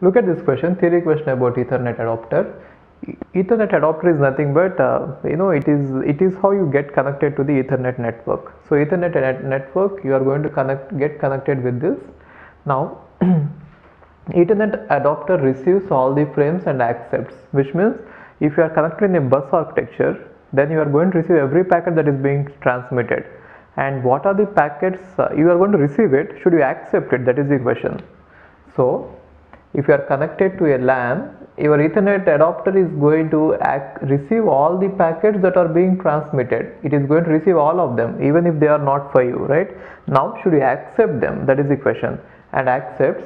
Look at this question, theory question about Ethernet adapter. Ethernet adapter is nothing but it is how you get connected to the Ethernet network. So Ethernet network, you are going to get connected with this. Now Ethernet adapter receives all the frames and accepts, which means if you are connected in a bus architecture, then you are going to receive every packet that is being transmitted. And what are the packets you are going to receive it? Should you accept it? That is the question. So if you are connected to a LAN, your Ethernet adapter is going to receive all the packets that are being transmitted. It is going to receive all of them, even if they are not for you, right? Now should you accept them? That is the question. And accepts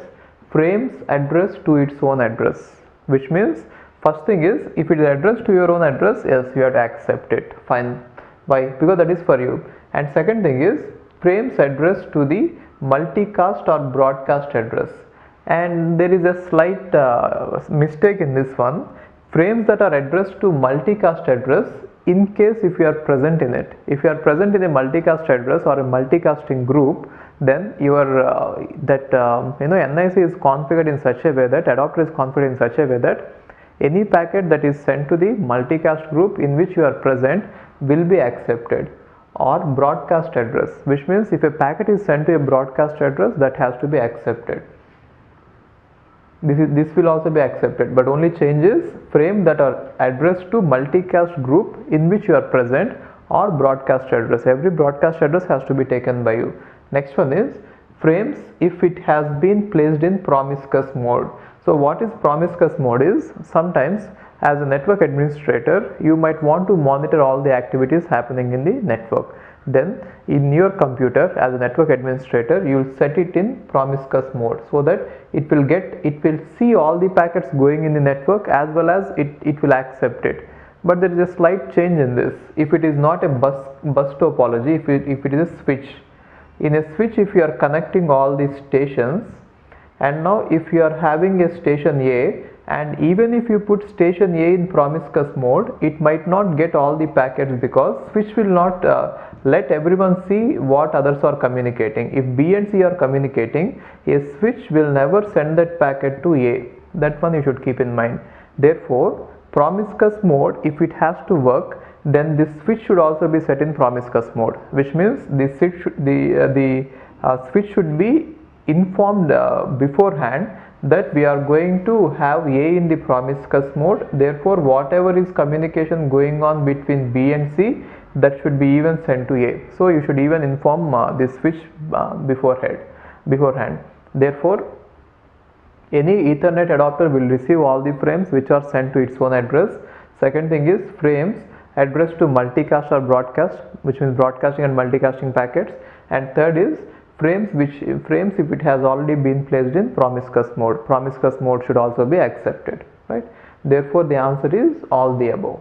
frames address to its own address, which means first thing is, if it is addressed to your own address, yes, you have to accept it. Fine. Why? Because that is for you. And second thing is frames address to the multicast or broadcast address. And there is a slight mistake in this one. Frames that are addressed to multicast address, in case if you are present in it, if you are present in a multicast address or a multicasting group, then your NIC is configured in such a way that adapter is configured in such a way that any packet that is sent to the multicast group in which you are present will be accepted. Or broadcast address, which means if a packet is sent to a broadcast address, that has to be accepted. This will also be accepted, but only changes frame that are addressed to multicast group in which you are present or broadcast address. Every broadcast address has to be taken by you. Next one is frames if it has been placed in promiscuous mode. So what is promiscuous mode is, sometimes as a network administrator you might want to monitor all the activities happening in the network. Then in your computer as a network administrator, you will set it in promiscuous mode so that it will see all the packets going in the network as well as it will accept it. But there is a slight change in this. If it is not a bus topology, if it is a switch, in a switch if you are connecting all these stations, and now if you are having a station A, and even if you put station A in promiscuous mode, it might not get all the packets because switch will not let everyone see what others are communicating. If B and C are communicating, a switch will never send that packet to A. That one you should keep in mind. Therefore, promiscuous mode, if it has to work, then this switch should also be set in promiscuous mode, which means the switch should be informed beforehand that we are going to have A in the promiscuous mode. Therefore, whatever is communication going on between B and C, that should be even sent to A. So you should even inform the switch beforehand. Therefore, any Ethernet adapter will receive all the frames which are sent to its own address. Second thing is frames addressed to multicast or broadcast, which means broadcasting and multicasting packets. And third is frames if it has already been placed in promiscuous mode. Promiscuous mode should also be accepted, right? Therefore, the answer is all the above.